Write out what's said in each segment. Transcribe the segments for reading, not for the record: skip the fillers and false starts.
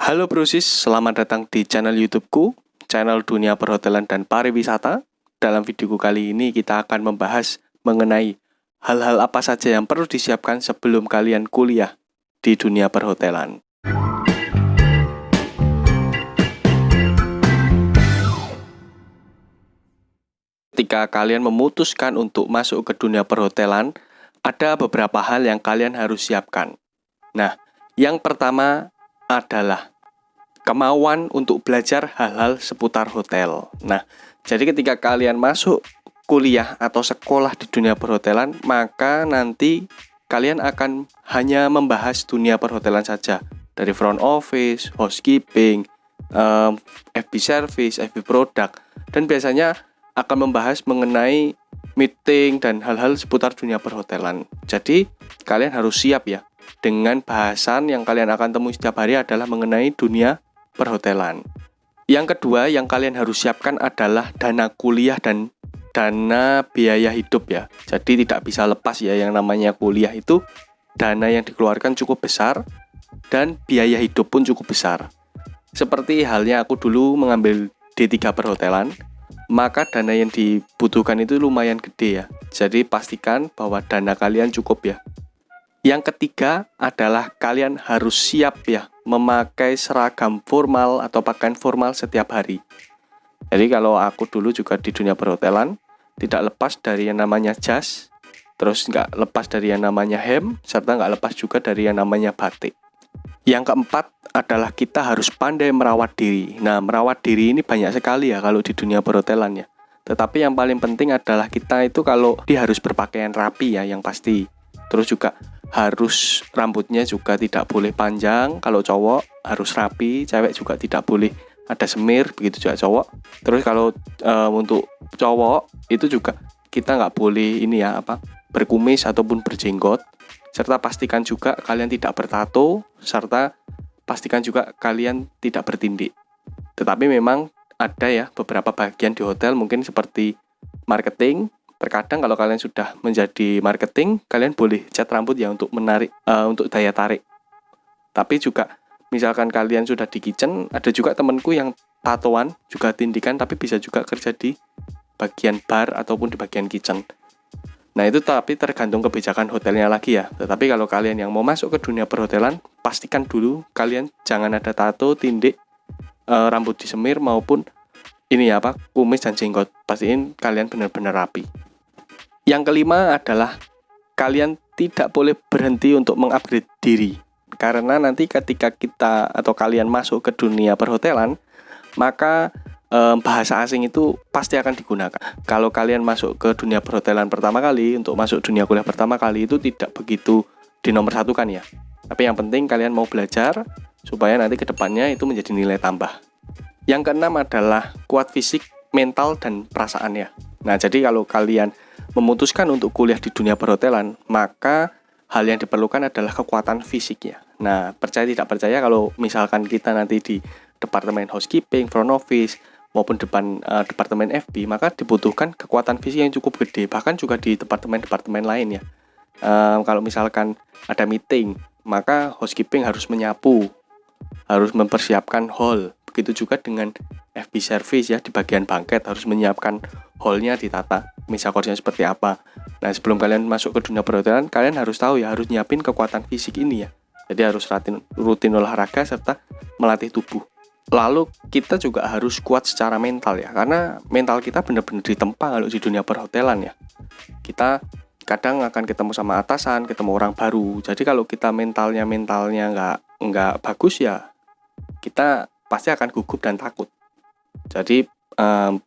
Halo Brosis, selamat datang di channel YouTubeku, channel Dunia Perhotelan dan Pariwisata. Dalam videoku kali ini kita akan membahas mengenai hal-hal apa saja yang perlu disiapkan sebelum kalian kuliah di dunia perhotelan. Ketika kalian memutuskan untuk masuk ke dunia perhotelan, ada beberapa hal yang kalian harus siapkan. Nah, yang pertama adalah kemauan untuk belajar hal-hal seputar hotel. Nah, jadi ketika kalian masuk kuliah atau sekolah di dunia perhotelan, maka nanti kalian akan hanya membahas dunia perhotelan saja. Dari front office, housekeeping, FB service, FB product, dan biasanya akan membahas mengenai meeting dan hal-hal seputar dunia perhotelan. Jadi, kalian harus siap ya. Dengan bahasan yang kalian akan temui setiap hari adalah mengenai dunia perhotelan. Yang kedua yang kalian harus siapkan adalah dana kuliah dan dana biaya hidup ya. Jadi tidak bisa lepas ya, yang namanya kuliah itu dana yang dikeluarkan cukup besar dan biaya hidup pun cukup besar. Seperti halnya aku dulu mengambil D3 perhotelan, maka dana yang dibutuhkan itu lumayan gede ya. Jadi pastikan bahwa dana kalian cukup ya. Yang ketiga adalah kalian harus siap ya memakai seragam formal atau pakaian formal setiap hari. Jadi kalau aku dulu juga di dunia perhotelan, tidak lepas dari yang namanya jas, terus nggak lepas dari yang namanya hem, serta nggak lepas juga dari yang namanya batik. Yang keempat adalah kita harus pandai merawat diri. Nah, merawat diri ini banyak sekali ya kalau di dunia perhotelan ya. Tetapi yang paling penting adalah kita itu kalau harus berpakaian rapi ya, yang pasti. Terus juga harus rambutnya juga tidak boleh panjang, kalau cowok harus rapi, cewek juga tidak boleh ada semir, begitu juga cowok. Terus kalau untuk cowok itu juga kita nggak boleh berkumis ataupun berjenggot, serta pastikan juga kalian tidak bertato, serta pastikan juga kalian tidak bertindik. Tetapi memang ada ya beberapa bagian di hotel mungkin seperti marketing. Terkadang kalau kalian sudah menjadi marketing, kalian boleh cat rambut ya untuk menarik, untuk daya tarik. Tapi juga misalkan kalian sudah di kitchen, ada juga temanku yang tatoan, juga tindikan, tapi bisa juga kerja di bagian bar ataupun di bagian kitchen. Nah itu tapi tergantung kebijakan hotelnya lagi ya. Tetapi kalau kalian yang mau masuk ke dunia perhotelan, pastikan dulu kalian jangan ada tato, tindik, rambut disemir maupun kumis dan jenggot. Pastiin kalian benar-benar rapi. Yang kelima adalah kalian tidak boleh berhenti untuk mengupgrade diri. Karena nanti ketika kita atau kalian masuk ke dunia perhotelan, maka bahasa asing itu pasti akan digunakan. Kalau kalian masuk ke dunia perhotelan pertama kali, untuk masuk dunia kuliah pertama kali itu tidak begitu dinomorsatukan ya. Tapi yang penting kalian mau belajar supaya nanti ke depannya itu menjadi nilai tambah. Yang keenam adalah kuat fisik, mental, dan perasaan ya. Nah, jadi kalau kalian memutuskan untuk kuliah di dunia perhotelan, maka hal yang diperlukan adalah kekuatan fisik ya. Nah, percaya tidak percaya kalau misalkan kita nanti di departemen housekeeping, front office, maupun departemen FB, maka dibutuhkan kekuatan fisik yang cukup gede, bahkan juga di departemen-departemen lain ya. Kalau misalkan ada meeting, maka housekeeping harus menyapu, harus mempersiapkan hall. Begitu juga dengan FB service ya, di bagian banket harus menyiapkan hallnya, ditata misalnya seperti apa. Nah sebelum kalian masuk ke dunia perhotelan, kalian harus tahu ya, harus nyiapin kekuatan fisik ini ya. Jadi harus rutin olahraga serta melatih tubuh. Lalu kita juga harus kuat secara mental ya, karena mental kita benar-benar ditempa kalau di dunia perhotelan ya. Kita kadang akan ketemu sama atasan, ketemu orang baru. Jadi kalau kita mentalnya nggak bagus ya, kita pasti akan gugup dan takut. Jadi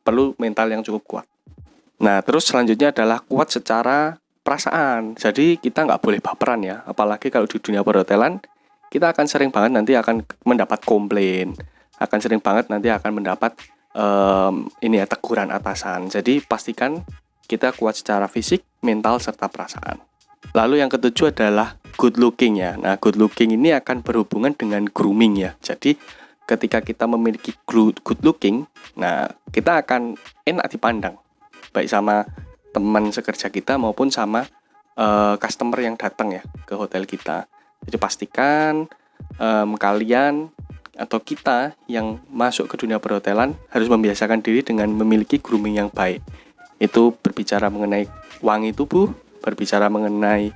perlu mental yang cukup kuat. Nah terus selanjutnya adalah kuat secara perasaan. Jadi kita nggak boleh baperan ya. Apalagi kalau di dunia perhotelan, kita akan sering banget nanti akan mendapat komplain, akan sering banget nanti akan mendapat teguran atasan. Jadi pastikan kita kuat secara fisik, mental, serta perasaan. Lalu yang ketujuh adalah good looking ya. Nah good looking ini akan berhubungan dengan grooming ya. Jadi ketika kita memiliki good looking, nah kita akan enak dipandang, baik sama teman sekerja kita maupun sama customer yang datang ya ke hotel kita. Jadi pastikan kalian atau kita yang masuk ke dunia perhotelan harus membiasakan diri dengan memiliki grooming yang baik. Itu berbicara mengenai wangi tubuh, berbicara mengenai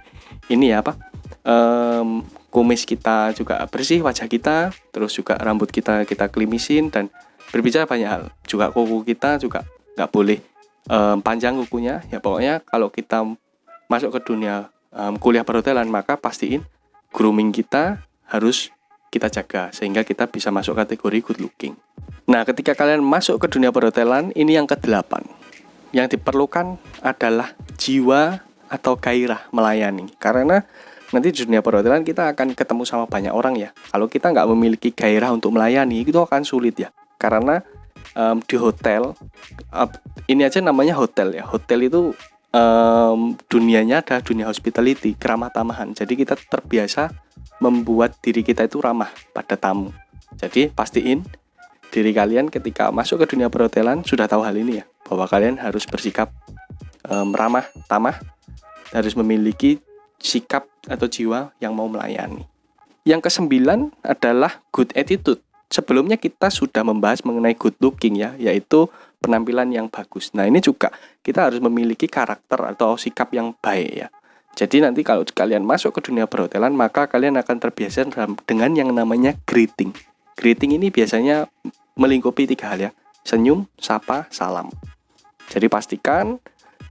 kumis kita juga bersih, wajah kita, terus juga rambut kita kelimisin, dan berbicara banyak hal. Juga kuku kita juga nggak boleh panjang kukunya. Ya pokoknya kalau kita masuk ke dunia kuliah perhotelan, maka pastiin grooming kita harus kita jaga sehingga kita bisa masuk kategori good looking. Nah, ketika kalian masuk ke dunia perhotelan, ini yang ke-8. Yang diperlukan adalah jiwa atau gairah melayani. Karena nanti di dunia perhotelan kita akan ketemu sama banyak orang ya. Kalau kita nggak memiliki gairah untuk melayani, itu akan sulit ya. Karena di hotel, ini aja namanya hotel ya. Hotel itu dunianya ada dunia hospitality, keramah tamahan. Jadi kita terbiasa membuat diri kita itu ramah pada tamu. Jadi pastiin diri kalian ketika masuk ke dunia perhotelan sudah tahu hal ini ya, bahwa kalian harus bersikap ramah, tamah, harus memiliki sikap atau jiwa yang mau melayani. Yang ke-9 adalah good attitude. Sebelumnya kita sudah membahas mengenai good looking ya, yaitu penampilan yang bagus. Nah, ini juga kita harus memiliki karakter atau sikap yang baik ya. Jadi nanti kalau kalian masuk ke dunia perhotelan, maka kalian akan terbiasa dengan yang namanya greeting. Greeting ini biasanya melingkupi 3 hal ya: senyum, sapa, salam. Jadi pastikan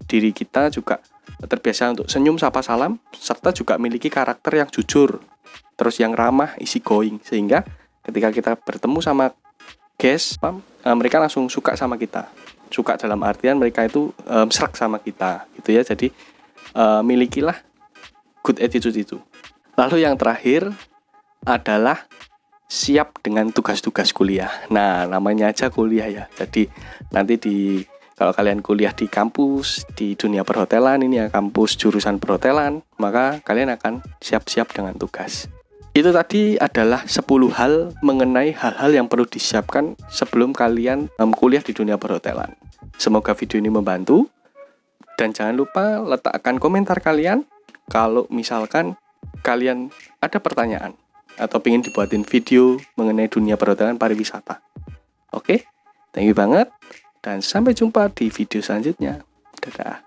diri kita juga terbiasa untuk senyum, sapa, salam, serta juga memiliki karakter yang jujur, terus yang ramah, easy going, sehingga ketika kita bertemu sama guest, mereka langsung suka sama kita. Suka dalam artian mereka itu serak sama kita, gitu ya. Jadi milikilah good attitude itu. Lalu yang terakhir adalah siap dengan tugas-tugas kuliah. Nah, namanya aja kuliah ya. Jadi nanti kalau kalian kuliah di kampus di dunia perhotelan, ini ya kampus jurusan perhotelan, maka kalian akan siap-siap dengan tugas. Itu tadi adalah 10 hal mengenai hal-hal yang perlu disiapkan sebelum kalian kuliah di dunia perhotelan. Semoga video ini membantu. Dan jangan lupa letakkan komentar kalian kalau misalkan kalian ada pertanyaan atau ingin dibuatin video mengenai dunia perhotelan pariwisata. Oke, thank you banget dan sampai jumpa di video selanjutnya. Dadah.